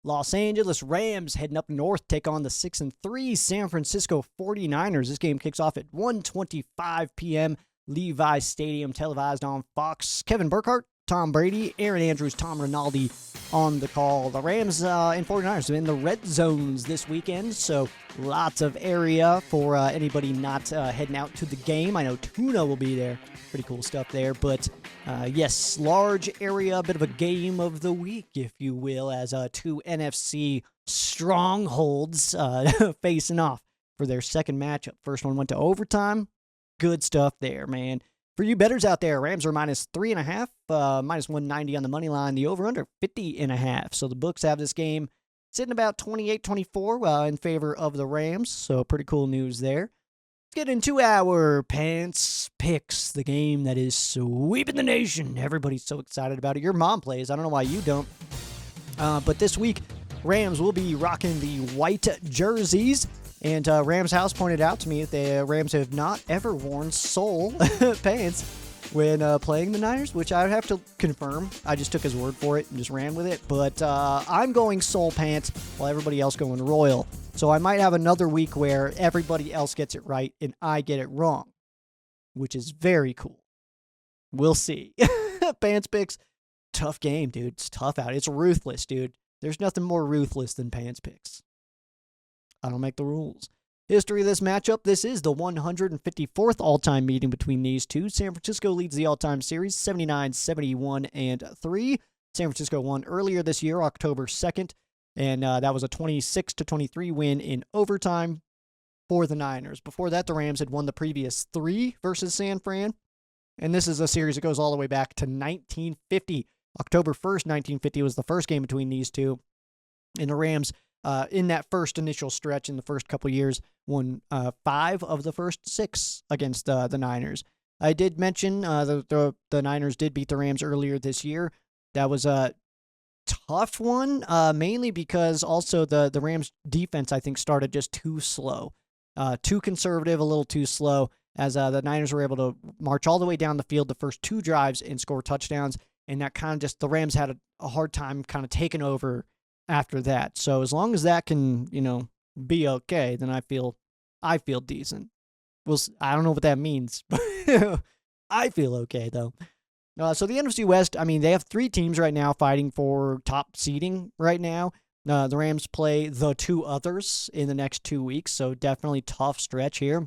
Los Angeles Rams heading up north take on the 6-3 San Francisco 49ers. This game kicks off at 1:25 p.m. Levi Stadium, televised on Fox. Kevin Burkhardt, Tom Brady, Aaron Andrews, Tom Rinaldi on the call. The Rams and 49ers are in the red zones this weekend, so lots of area for anybody not heading out to the game. I know Tuna will be there. Pretty cool stuff there, but yes, large area, a bit of a game of the week, if you will, as two NFC strongholds facing off for their second matchup. First one went to overtime. Good stuff there, man. For you bettors out there, Rams are minus 3.5, minus 190 on the money line. The over-under 50.5. So the books have this game sitting about 28-24 in favor of the Rams. So pretty cool news there. Let's get into our Pants Picks, the game that is sweeping the nation. Everybody's so excited about it. Your mom plays. I don't know why you don't. But this week, Rams will be rocking the white jerseys. And Rams House pointed out to me that the Rams have not ever worn sole pants when playing the Niners, which I would have to confirm. I just took his word for it and just ran with it. But I'm going sole pants while everybody else going royal. So I might have another week where everybody else gets it right and I get it wrong, which is very cool. We'll see. Pants Picks, tough game, dude. It's tough out. It's ruthless, dude. There's nothing more ruthless than Pants Picks. I don't make the rules. History of this matchup, this is the 154th all-time meeting between these two. San Francisco leads the all-time series 79-71-3. San Francisco won earlier this year, October 2nd, and that was a 26-23 win in overtime for the Niners. Before that, the Rams had won the previous 3 versus San Fran, and this is a series that goes all the way back to 1950. October 1st, 1950 was the first game between these two, and the Rams in that first initial stretch in the first couple years, won 5 of the first 6 against the Niners. I did mention the Niners did beat the Rams earlier this year. That was a tough one, mainly because also the Rams defense, I think, started just too slow. Too conservative, a little too slow, as the Niners were able to march all the way down the field the first 2 drives and score touchdowns, and that kind of just, the Rams had a hard time kind of taking over after that. So as long as that can, be okay, then I feel decent. I don't know what that means, but I feel okay though. So the NFC West, they have 3 teams right now fighting for top seeding right now. The Rams play the 2 others in the next 2 weeks, so definitely tough stretch here.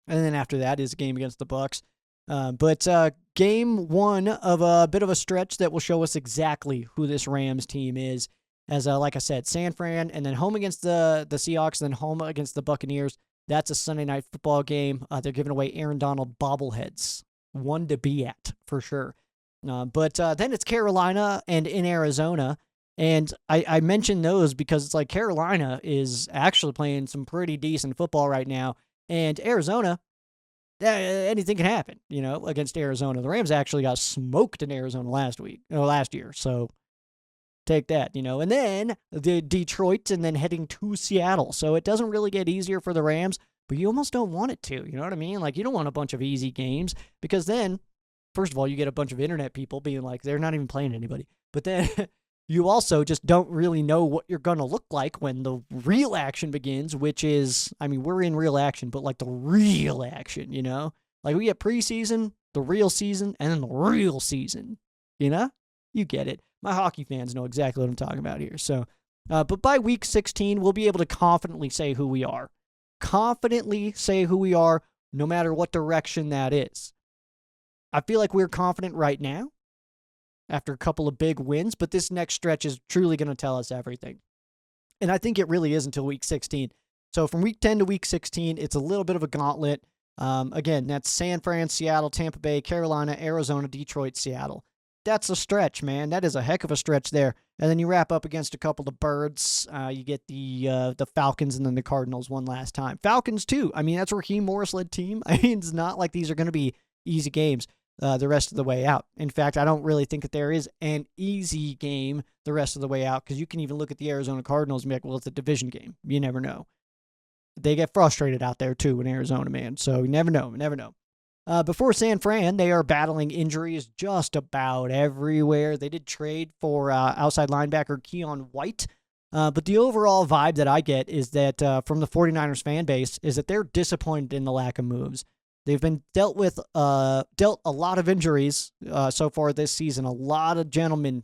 And then after that is a game against the Bucs. But game 1 of a bit of a stretch that will show us exactly who this Rams team is. As like I said, San Fran, and then home against the Seahawks, and then home against the Buccaneers. That's a Sunday night football game. They're giving away Aaron Donald bobbleheads. One to be at, for sure. But then it's Carolina and in Arizona. And I mention those because it's like Carolina is actually playing some pretty decent football right now. And Arizona, anything can happen, against Arizona. The Rams actually got smoked in Arizona last year. So take that, and then the Detroit, and then heading to Seattle. So it doesn't really get easier for the Rams, but you almost don't want it to. You know what I mean? Like, you don't want a bunch of easy games, because then, first of all, you get a bunch of internet people being like, they're not even playing anybody. But then you also just don't really know what you're going to look like when the real action begins, which is, we're in real action, but like the real action, Like, we get preseason, the real season, and then the real season, You get it. My hockey fans know exactly what I'm talking about here. So, but by week 16, we'll be able to confidently say who we are. Confidently say who we are, no matter what direction that is. I feel like we're confident right now, after a couple of big wins, but this next stretch is truly going to tell us everything. And I think it really is until week 16. So from week 10 to week 16, it's a little bit of a gauntlet. Again, that's San Fran, Seattle, Tampa Bay, Carolina, Arizona, Detroit, Seattle. That's a stretch, man. That is a heck of a stretch there. And then you wrap up against a couple of birds. You get the Falcons and then the Cardinals one last time. Falcons, too. That's a Raheem Morris-led team. It's not like these are going to be easy games the rest of the way out. In fact, I don't really think that there is an easy game the rest of the way out, because you can even look at the Arizona Cardinals and be like, well, it's a division game. You never know. They get frustrated out there, too, in Arizona, man. So you never know. Before San Fran, they are battling injuries just about everywhere. They did trade for outside linebacker Keon White But the overall vibe that I get is that from the 49ers fan base is that they're disappointed in the lack of moves. They've been dealt a lot of injuries so far this season. A lot of gentlemen,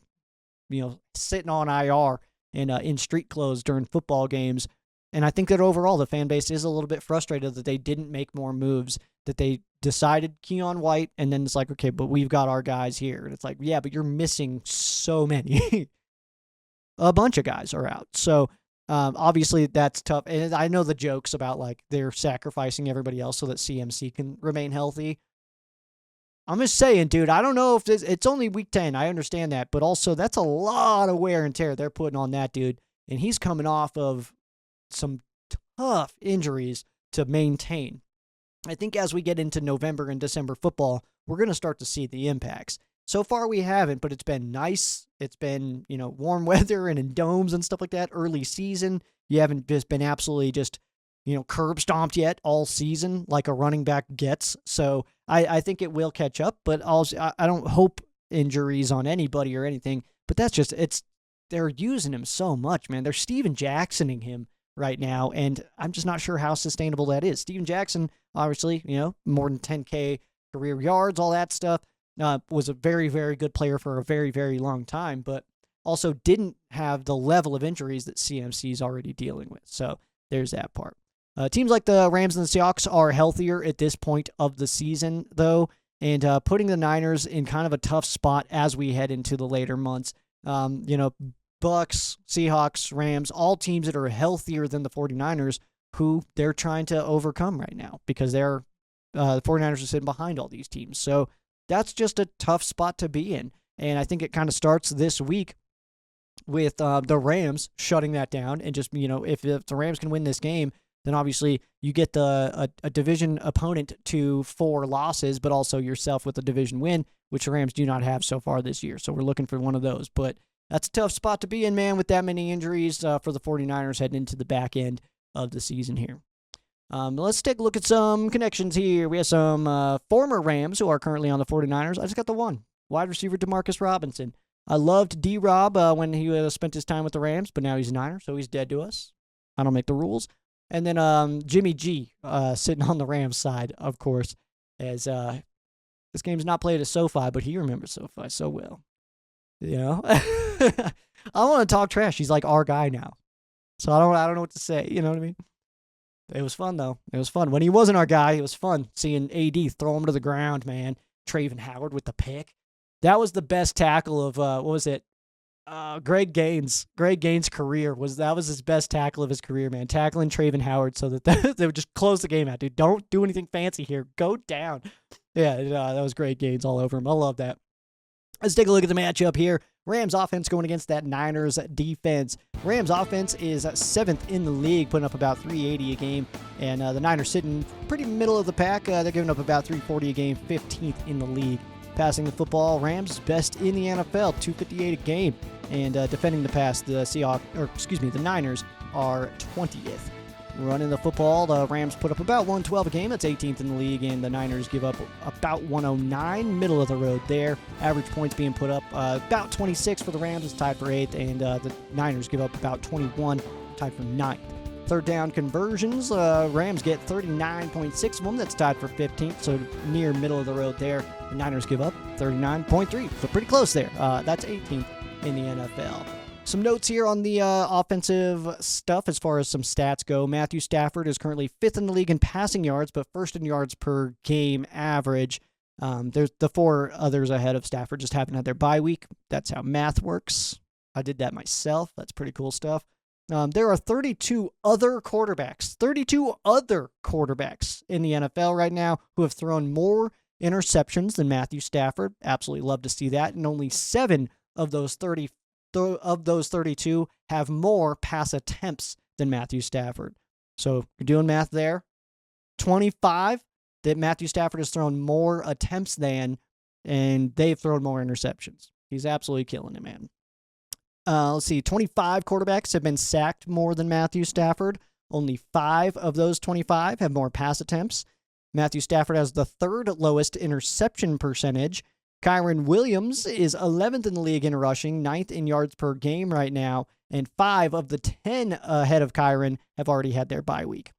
sitting on IR and in street clothes during football games. And I think that overall the fan base is a little bit frustrated that they didn't make more moves, that they decided Keon White, and then it's like, okay, but we've got our guys here. And it's like, yeah, but you're missing so many. A bunch of guys are out. So obviously that's tough. And I know the jokes about like they're sacrificing everybody else so that CMC can remain healthy. I'm just saying, dude, I don't know if it's only week 10. I understand that. But also that's a lot of wear and tear they're putting on that dude. And he's coming off of some tough injuries to maintain. I think as we get into November and December football, we're going to start to see the impacts. So far we haven't, but it's been nice. It's been, warm weather and in domes and stuff like that early season. You haven't just been absolutely just, curb stomped yet all season like a running back gets. So I think it will catch up, but also I don't hope injuries on anybody or anything, but they're using him so much, man. They're Steven Jacksoning him right now, and I'm just not sure how sustainable that is. Steven Jackson, obviously, more than 10K career yards, all that stuff, was a very, very good player for a very, very long time, but also didn't have the level of injuries that CMC is already dealing with. So there's that part. Teams like the Rams and the Seahawks are healthier at this point of the season, though, and putting the Niners in kind of a tough spot as we head into the later months. Bucks, Seahawks, Rams, all teams that are healthier than the 49ers, who they're trying to overcome right now because the 49ers are sitting behind all these teams. So that's just a tough spot to be in. And I think it kind of starts this week with the Rams shutting that down. And just, if the Rams can win this game, then obviously you get a division opponent to 4 losses, but also yourself with a division win, which the Rams do not have so far this year. So we're looking for one of those. But that's a tough spot to be in, man, with that many injuries for the 49ers heading into the back end of the season here. Let's take a look at some connections here. We have some former Rams who are currently on the 49ers. I just got the one. Wide receiver Demarcus Robinson. I loved D-Rob when he spent his time with the Rams, but now he's a Niner, so he's dead to us. I don't make the rules. And then Jimmy G sitting on the Rams side, of course, as this game's not played at SoFi, but he remembers SoFi so well. I want to talk trash. He's like our guy now. So I don't know what to say. You know what I mean? It was fun, though. It was fun. When he wasn't our guy, it was fun seeing AD throw him to the ground, man. Traven Howard with the pick. That was the best tackle of, what was it? Greg Gaines. Greg Gaines' career was his best tackle of his career, man. Tackling Traven Howard so that they would just close the game out, dude. Don't do anything fancy here. Go down. Yeah, that was Greg Gaines all over him. I love that. Let's take a look at the matchup here. Rams offense going against that Niners defense. Rams offense is 7th in the league, putting up about 380 a game. And the Niners sitting pretty middle of the pack. They're giving up about 340 a game, 15th in the league. Passing the football, Rams best in the NFL, 258 a game. And defending the pass, the Niners are 20th. Running the football, the Rams put up about 112 a game. That's 18th in the league, and the Niners give up about 109, middle of the road there. Average points being put up about 26 for the Rams, is tied for 8th, and the Niners give up about 21, tied for 9th. Third down conversions, Rams get 39.6 of them. That's tied for 15th, so near middle of the road there. The Niners give up 39.3, so pretty close there. That's 18th in the NFL. Some notes here on the offensive stuff as far as some stats go. Matthew Stafford is currently 5th in the league in passing yards, but 1st in yards per game average. There's the 4 others ahead of Stafford just haven't had their bye week. That's how math works. I did that myself. That's pretty cool stuff. There are 32 other quarterbacks in the NFL right now who have thrown more interceptions than Matthew Stafford. Absolutely love to see that. And only 7 of those 32 have more pass attempts than Matthew Stafford. So you're doing math there. 25 that Matthew Stafford has thrown more attempts than, and they've thrown more interceptions. He's absolutely killing it, man. Let's see, 25 quarterbacks have been sacked more than Matthew Stafford. Only 5 of those 25 have more pass attempts. Matthew Stafford has the 3rd lowest interception percentage. Kyron Williams is 11th in the league in rushing, 9th in yards per game right now, and 5 of the 10 ahead of Kyron have already had their bye week.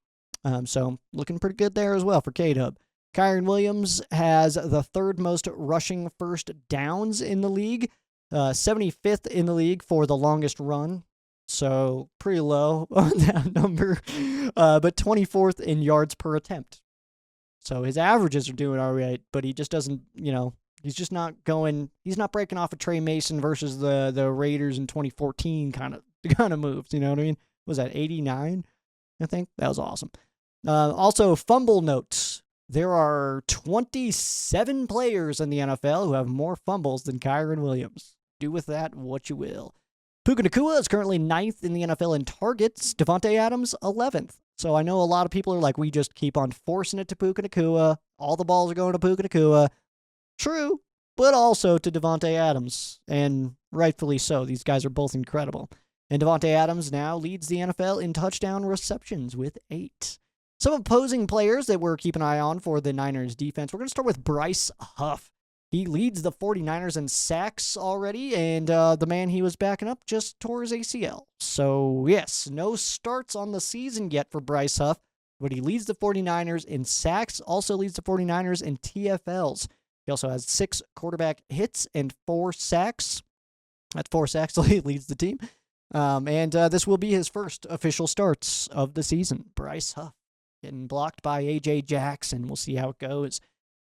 So looking pretty good there as well for K-Dub. Kyron Williams has the 3rd most rushing first downs in the league, 75th in the league for the longest run. So pretty low on that number, but 24th in yards per attempt. So his averages are doing all right, but he just doesn't, he's just not going, he's not breaking off a Trey Mason versus the Raiders in 2014 kind of moves, you know what I mean? Was that 89? I think that was awesome. Also, fumble notes. There are 27 players in the NFL who have more fumbles than Kyron Williams. Do with that what you will. Puka Nacua is currently 9th in the NFL in targets. Devontae Adams, 11th. So I know a lot of people are like, we just keep on forcing it to Puka Nacua. All the balls are going to Puka Nacua. True, but also to Devontae Adams. And rightfully so. These guys are both incredible. And Devontae Adams now leads the NFL in touchdown receptions with 8. Some opposing players that we're keeping an eye on for the Niners defense. We're going to start with Bryce Huff. He leads the 49ers in sacks already, and the man he was backing up just tore his ACL. So, yes, no starts on the season yet for Bryce Huff, but he leads the 49ers in sacks, also leads the 49ers in TFLs. He also has 6 quarterback hits and 4 sacks. That's 4 sacks, so he leads the team. And this will be his first official starts of the season. Bryce Huff getting blocked by A.J. Jackson. We'll see how it goes.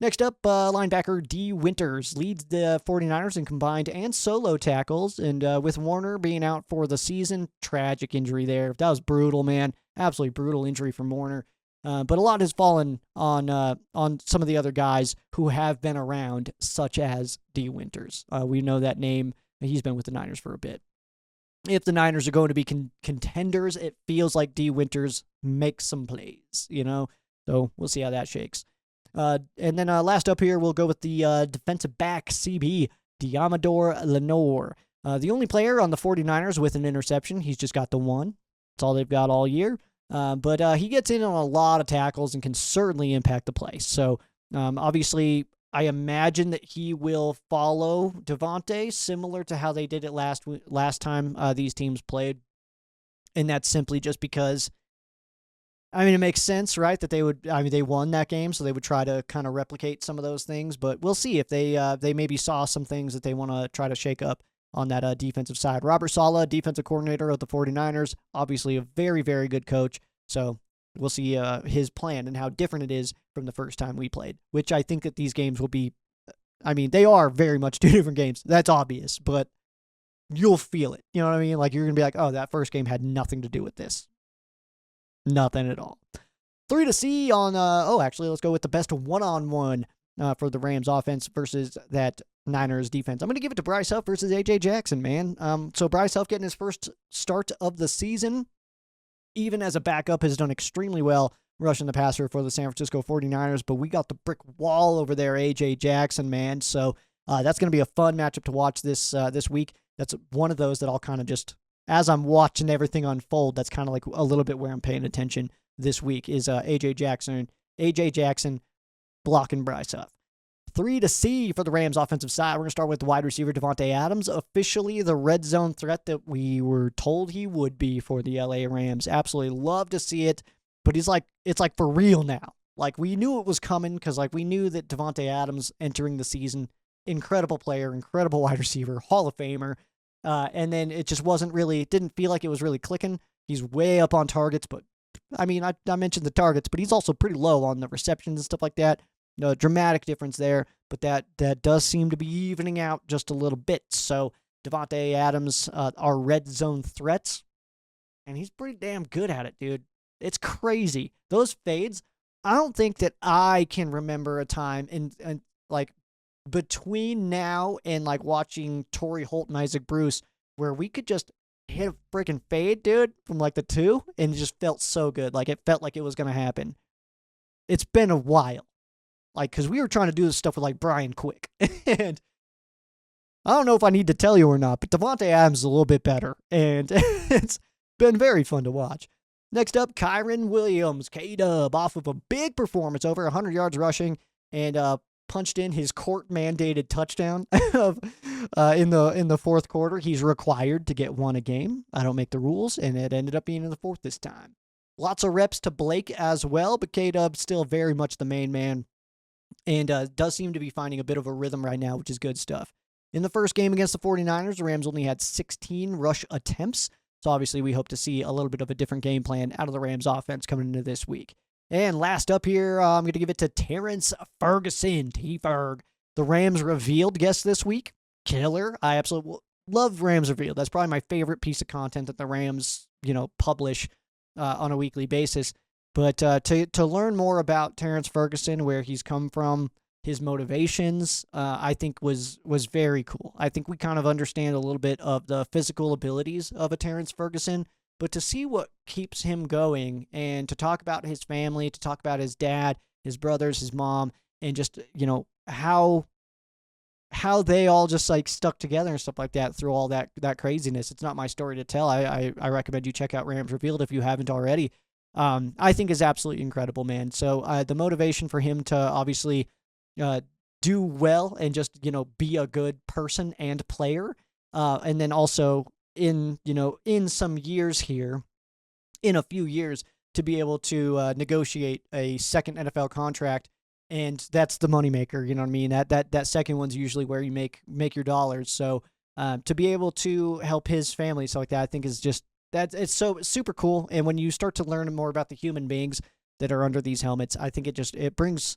Next up, linebacker D. Winters leads the 49ers in combined and solo tackles. And with Warner being out for the season, tragic injury there. That was brutal, man. Absolutely brutal injury from Warner. But a lot has fallen on some of the other guys who have been around, such as D. Winters. We know that name. He's been with the Niners for a bit. If the Niners are going to be contenders, it feels like D. Winters makes some plays, So we'll see how that shakes. And then last up here, we'll go with the defensive back, CB, Diamador Lenore. The only player on the 49ers with an interception. He's just got the one. That's all they've got all year. But he gets in on a lot of tackles and can certainly impact the play. So obviously, I imagine that he will follow Devontae, similar to how they did it last time these teams played. And that's simply just because, it makes sense, right? That they won that game, so they would try to kind of replicate some of those things. But we'll see if they maybe saw some things that they want to try to shake up on that defensive side. Robert Saleh, defensive coordinator of the 49ers, obviously a very, very good coach. So we'll see his plan and how different it is from the first time we played, which I think that these games will be, they are very much 2 different games. That's obvious, but you'll feel it. You know what I mean? Like, you're going to be like, oh, that first game had nothing to do with this. Nothing at all. 3 to C on, actually, let's go with the best one-on-one for the Rams offense versus that Niners defense. I'm going to give it to Bryce Huff versus A.J. Jackson, man. So Bryce Huff getting his first start of the season, even as a backup, has done extremely well rushing the passer for the San Francisco 49ers, but we got the brick wall over there, A.J. Jackson, man. So that's going to be a fun matchup to watch this week. That's one of those that I'll kind of just, as I'm watching everything unfold, that's kind of like a little bit where I'm paying attention this week is A.J. Jackson blocking Bryce Huff. 3 to C for the Rams offensive side. We're going to start with the wide receiver Devontae Adams, officially the red zone threat that we were told he would be for the LA Rams. Absolutely love to see it, but it's like for real now. Like, we knew it was coming because we knew that Devontae Adams entering the season, incredible player, incredible wide receiver, Hall of Famer, and then it just didn't feel like it was really clicking. He's way up on targets, but I mentioned the targets, but he's also pretty low on the receptions and stuff like that. No dramatic difference there, but that does seem to be evening out just a little bit. So Devontae Adams, our red zone threats, and he's pretty damn good at it, dude. It's crazy. Those fades, I don't think that I can remember a time in between now and watching Torrey Holt and Isaac Bruce where we could just hit a freaking fade, dude, from the 2, and it just felt so good. It felt like it was going to happen. It's been a while. Because we were trying to do this stuff with, Brian Quick. And I don't know if I need to tell you or not, but Devontae Adams is a little bit better. And it's been very fun to watch. Next up, Kyron Williams, K-Dub, off of a big performance, over 100 yards rushing, and punched in his court-mandated touchdown of in the fourth quarter. He's required to get one a game. I don't make the rules, and it ended up being in the fourth this time. Lots of reps to Blake as well, but K-Dub still very much the main man and does seem to be finding a bit of a rhythm right now, which is good stuff. In the first game against the 49ers, the Rams only had 16 rush attempts, so obviously we hope to see a little bit of a different game plan out of the Rams offense coming into this week. And last up here, I'm going to give it to Terrence Ferguson, T-Ferg. The Rams revealed guest this week. Killer. I absolutely love Rams Revealed. That's probably my favorite piece of content that the Rams, publish on a weekly basis. But to learn more about Terrence Ferguson, where he's come from, his motivations, I think was very cool. I think we kind of understand a little bit of the physical abilities of a Terrence Ferguson, but to see what keeps him going and to talk about his family, to talk about his dad, his brothers, his mom, and just, how they all just like stuck together and stuff like that through all that craziness. It's not my story to tell. I recommend you check out Rams Revealed if you haven't already. I think is absolutely incredible, man. So the motivation for him to obviously do well and just, be a good person and player. And then also in some years here, in a few years, to be able to negotiate a second NFL contract. And that's the moneymaker, you know what I mean? That second one's usually where you make your dollars. So to be able to help his family, stuff like that, I think is just, it's so super cool. And when you start to learn more about the human beings that are under these helmets, I think it brings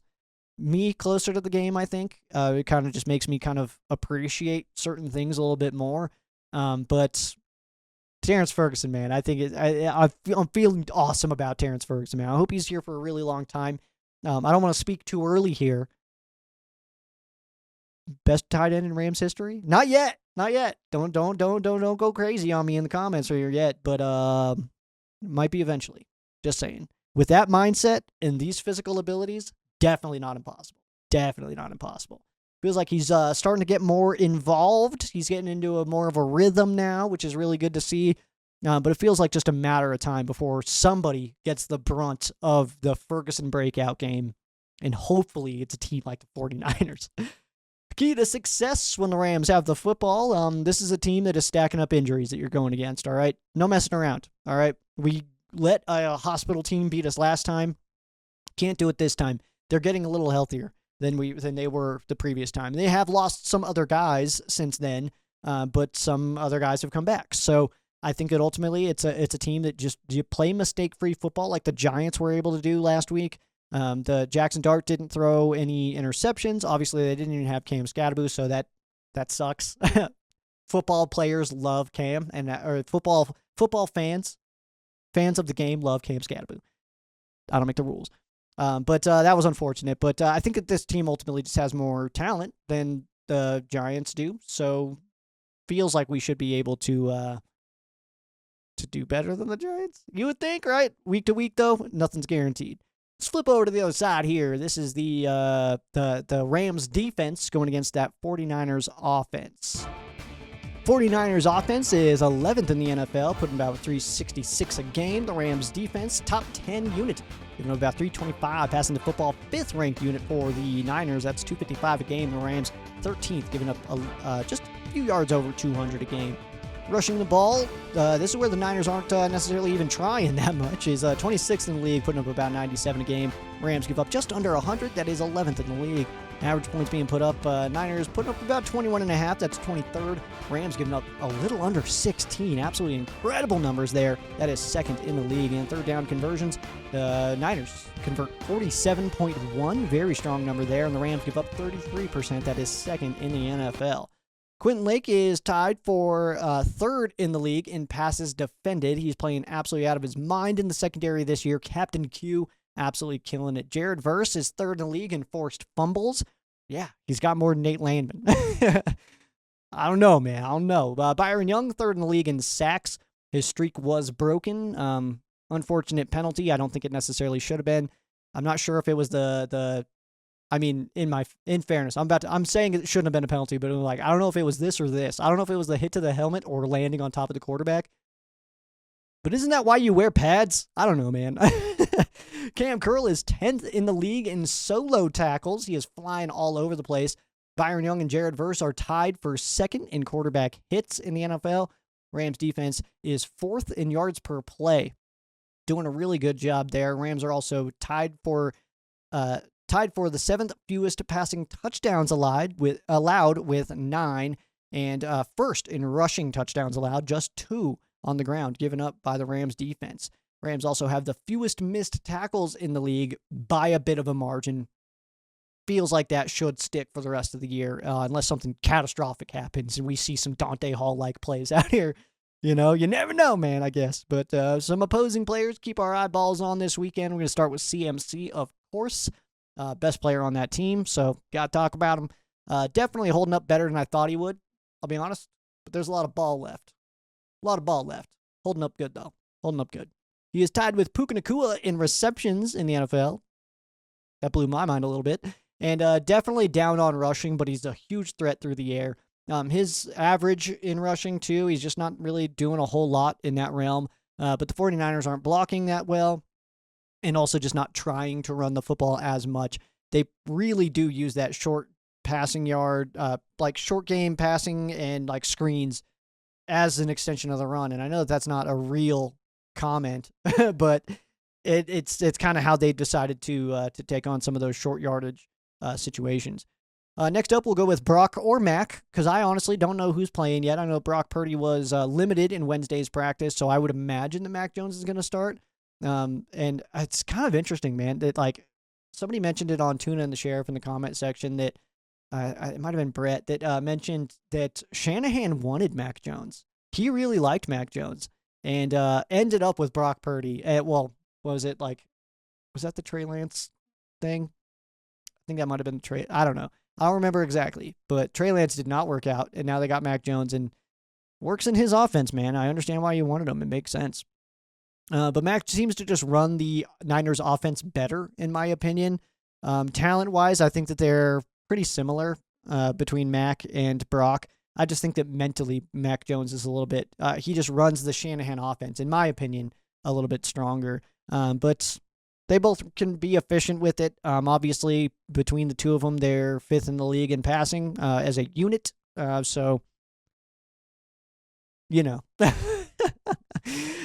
me closer to the game, I think. It kind of just makes me kind of appreciate certain things a little bit more. But Terrence Ferguson, man, I think I'm feeling awesome about Terrence Ferguson, man. I hope he's here for a really long time. I don't want to speak too early here. Best tight end in Rams history? Not yet. Don't go crazy on me in the comments here yet, but might be eventually. Just saying. With that mindset and these physical abilities, definitely not impossible. Feels like he's starting to get more involved. He's getting into more of a rhythm now, which is really good to see. But it feels like just a matter of time before somebody gets the brunt of the Ferguson breakout game. And hopefully it's a team like the 49ers. Key to success when the Rams have the football. This is a team that is stacking up injuries that you're going against, all right? No messing around, all right? We let a hospital team beat us last time. Can't do it this time. They're getting a little healthier than they were the previous time. They have lost some other guys since then, but some other guys have come back. So I think that ultimately it's a team that just you play mistake-free football like the Giants were able to do last week. The Jackson Dart didn't throw any interceptions. Obviously, they didn't even have Cam Scadaboo, so that sucks. Football players love Cam, or football fans of the game love Cam Scadaboo. I don't make the rules. But that was unfortunate. But I think that this team ultimately just has more talent than the Giants do, so feels like we should be able to do better than the Giants. You would think, right? Week to week, though, nothing's guaranteed. Let's flip over to the other side here. This is the Rams defense going against that 49ers offense. 49ers offense is 11th in the NFL, putting about 366 a game. The Rams defense, top 10 unit, giving up about 325, passing the football, 5th ranked unit for the Niners. That's 255 a game. The Rams, 13th, giving up just a few yards over 200 a game. Rushing the ball, this is where the Niners aren't necessarily even trying that much, is 26th in the league, putting up about 97 a game. Rams give up just under 100. That is 11th in the league. Average points being put up, Niners putting up about 21.5. That's 23rd. Rams giving up a little under 16. Absolutely incredible numbers there. That is 2nd in the league. And third down conversions, the Niners convert 47.1. Very strong number there. And the Rams give up 33%. That is 2nd in the NFL. Quentin Lake is tied for 3rd in the league in passes defended. He's playing absolutely out of his mind in the secondary this year. Captain Q absolutely killing it. Jared Verse is 3rd in the league in forced fumbles. Yeah, he's got more than Nate Landman. I don't know, man. I don't know. Byron Young, 3rd in the league in sacks. His streak was broken. Unfortunate penalty. I don't think it necessarily should have been. I'm not sure if it was in fairness, I'm saying it shouldn't have been a penalty, but I don't know if it was this or this. I don't know if it was the hit to the helmet or landing on top of the quarterback. But isn't that why you wear pads? I don't know, man. Cam Curl is 10th in the league in solo tackles. He is flying all over the place. Byron Young and Jared Verse are tied for second in quarterback hits in the NFL. Rams defense is fourth in yards per play. Doing a really good job there. Rams are also tied for the seventh fewest passing touchdowns allowed with 9, and first in rushing touchdowns allowed, just 2 on the ground given up by the Rams defense. Rams also have the fewest missed tackles in the league by a bit of a margin. Feels like that should stick for the rest of the year, unless something catastrophic happens and we see some Dante Hall-like plays out here. You never know, man, I guess. But some opposing players keep our eyeballs on this weekend. We're going to start with CMC, of course. Best player on that team, so got to talk about him. Definitely holding up better than I thought he would, I'll be honest. But there's a lot of ball left. Holding up good, though. Holding up good. He is tied with Puka Nacua in receptions in the NFL. That blew my mind a little bit. And definitely down on rushing, but he's a huge threat through the air. His average in rushing, too, he's just not really doing a whole lot in that realm. But the 49ers aren't blocking that well, and also just not trying to run the football as much. They really do use that short passing yard, like short game passing and like screens as an extension of the run. And I know that's not a real comment, but it's kind of how they decided to take on some of those short yardage situations. Next up, we'll go with Brock or Mac, because I honestly don't know who's playing yet. I know Brock Purdy was limited in Wednesday's practice, so I would imagine that Mac Jones is going to start. And it's kind of interesting, man, that like somebody mentioned it on Tuna and the Sheriff in the comment section that it might have been Brett that mentioned that Shanahan wanted Mac Jones. He really liked Mac Jones and ended up with Brock Purdy. Was that the Trey Lance thing? I think that might have been Trey. I don't know. I don't remember exactly, but Trey Lance did not work out, and now they got Mac Jones, and works in his offense, man. I understand why you wanted him. It makes sense. But Mac seems to just run the Niners offense better, in my opinion. Talent-wise, I think that they're pretty similar between Mac and Brock. I just think that mentally, Mac Jones is a little bit, he just runs the Shanahan offense, in my opinion, a little bit stronger. But they both can be efficient with it. Obviously, between the two of them, they're fifth in the league in passing as a unit. So,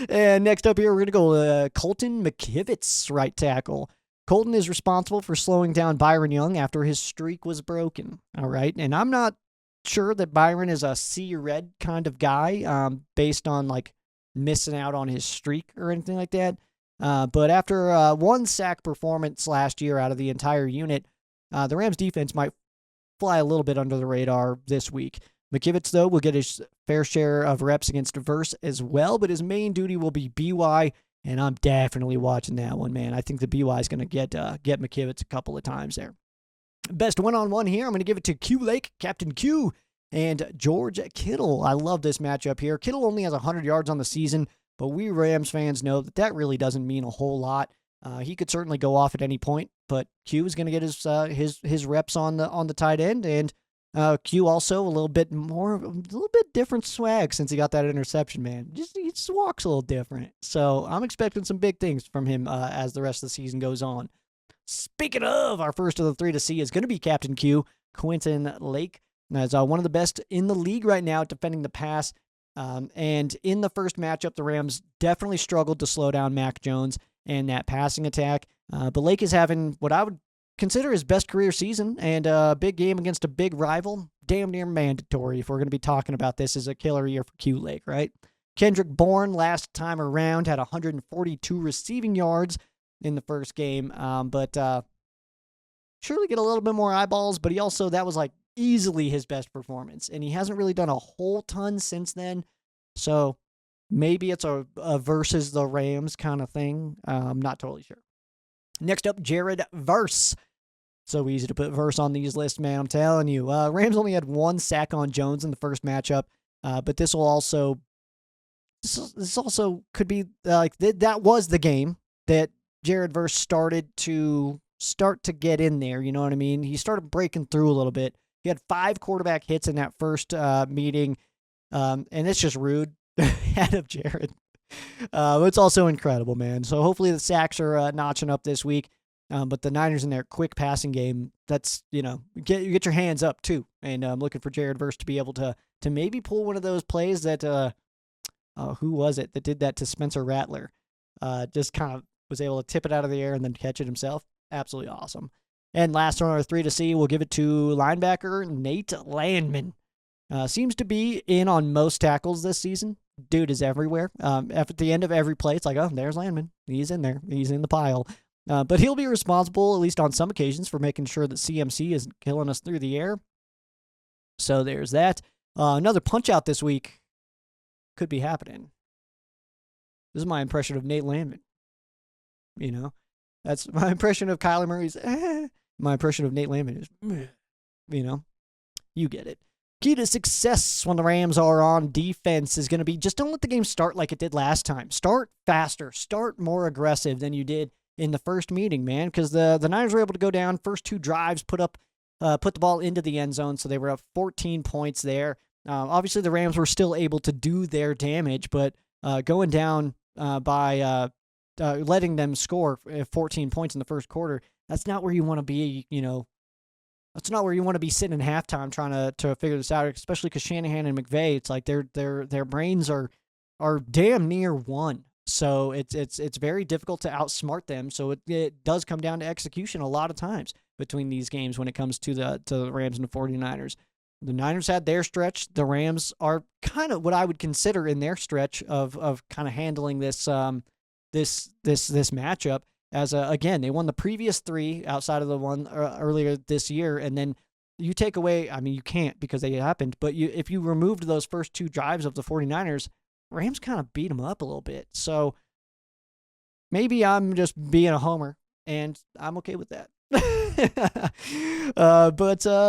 And next up here, we're going to go Colton McKivitz, right tackle. Colton is responsible for slowing down Byron Young after his streak was broken. All right. And I'm not sure that Byron is a see red kind of guy based on like missing out on his streak or anything like that. But after one sack performance last year out of the entire unit, the Rams defense might fly a little bit under the radar this week. McKivitz, though, will get his fair share of reps against Verse as well, but his main duty will be BY, and I'm definitely watching that one, man. I think the BY is going to get McKivitz a couple of times there. Best one-on-one here, I'm going to give it to Q Lake, Captain Q, and George Kittle. I love this matchup here. Kittle only has 100 yards on the season, but we Rams fans know that really doesn't mean a whole lot. He could certainly go off at any point, but Q is going to get his reps on the tight end, and Q also a little bit different swag since he got that interception, man. He just walks a little different. So I'm expecting some big things from him as the rest of the season goes on. Speaking of, our first of the three to see is going to be Captain Q, Quentin Lake. As one of the best in the league right now at defending the pass. And in the first matchup, the Rams definitely struggled to slow down Mac Jones and that passing attack. But Lake is having what I would consider his best career season, and a big game against a big rival. Damn near mandatory if we're going to be talking about this as a killer year for Q Lake, right? Kendrick Bourne last time around had 142 receiving yards in the first game, but surely get a little bit more eyeballs, but that was like easily his best performance, and he hasn't really done a whole ton since then, so maybe it's a versus the Rams kind of thing. I'm not totally sure. Next up, Jared Verse. So easy to put Verse on these lists, man, I'm telling you. Rams only had one sack on Jones in the first matchup, but this also could be like that was the game that Jared Verse started to get in there, you know what I mean? He started breaking through a little bit. He had 5 quarterback hits in that first meeting, and it's just rude out of Jared. It's also incredible, man. So hopefully the sacks are notching up this week. But the Niners in their quick passing game, that's, get your hands up too. And I'm looking for Jared Verse to be able to maybe pull one of those plays that, who was it that did that to Spencer Rattler? Just kind of was able to tip it out of the air and then catch it himself. Absolutely awesome. And last on our 3 to see, we'll give it to linebacker Nate Landman. Seems to be in on most tackles this season. Dude is everywhere. At the end of every play, it's like, oh, there's Landman. He's in there. He's in the pile. But he'll be responsible, at least on some occasions, for making sure that CMC isn't killing us through the air. So there's that. Another punch-out this week could be happening. This is my impression of Nate Landman. That's my impression of Kyler Murray's. My impression of Nate Landman is, you get it. Key to success when the Rams are on defense is going to be just don't let the game start like it did last time. Start faster. Start more aggressive than you did in the first meeting, man, because the Niners were able to go down first 2 drives, put the ball into the end zone, so they were up 14 points there. Obviously, the Rams were still able to do their damage, but going down by letting them score 14 points in the first quarter, that's not where you want to be, That's not where you want to be sitting in halftime trying to figure this out, especially because Shanahan and McVay, it's like their brains are damn near one. So it's very difficult to outsmart them. So it does come down to execution a lot of times between these games when it comes to the Rams and the 49ers. The Niners had their stretch. The Rams are kind of what I would consider in their stretch of kind of handling this matchup. As again, they won the previous 3 outside of the one earlier this year, and then you take away, I mean, you can't because they happened, but if you removed those first 2 drives of the 49ers, Rams kind of beat them up a little bit. So maybe I'm just being a homer, and I'm okay with that.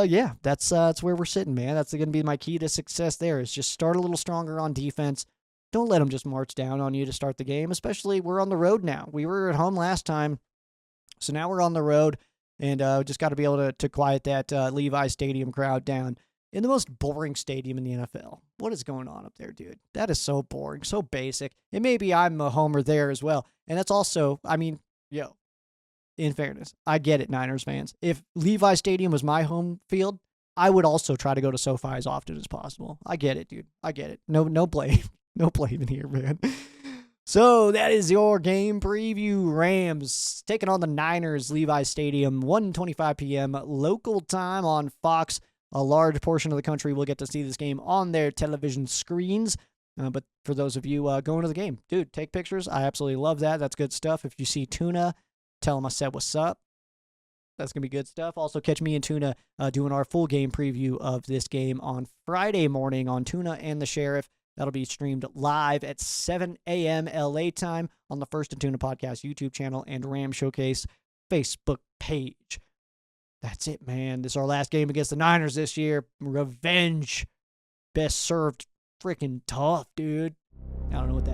Yeah, that's where we're sitting, man. That's going to be my key to success there is just start a little stronger on defense. Don't let them just march down on you to start the game, especially we're on the road now. We were at home last time, so now we're on the road, and just got to be able to quiet that Levi Stadium crowd down in the most boring stadium in the NFL. What is going on up there, dude? That is so boring, so basic. And maybe I'm a homer there as well. And that's also, I mean, in fairness, I get it, Niners fans. If Levi Stadium was my home field, I would also try to go to SoFi as often as possible. I get it, dude. I get it. No blame. No blame in here, man. So that is your game preview. Rams taking on the Niners, Levi Stadium, 1:25 p.m. local time on Fox. A large portion of the country will get to see this game on their television screens. But for those of you going to the game, dude, take pictures. I absolutely love that. That's good stuff. If you see Tuna, tell him I said what's up. That's going to be good stuff. Also, catch me and Tuna doing our full game preview of this game on Friday morning on Tuna and the Sheriff. That'll be streamed live at 7 a.m. LA time on the First and Tuna Podcast YouTube channel and Ram Showcase Facebook page. That's it, man. This is our last game against the Niners this year. Revenge. Best served freaking tough, dude. I don't know what that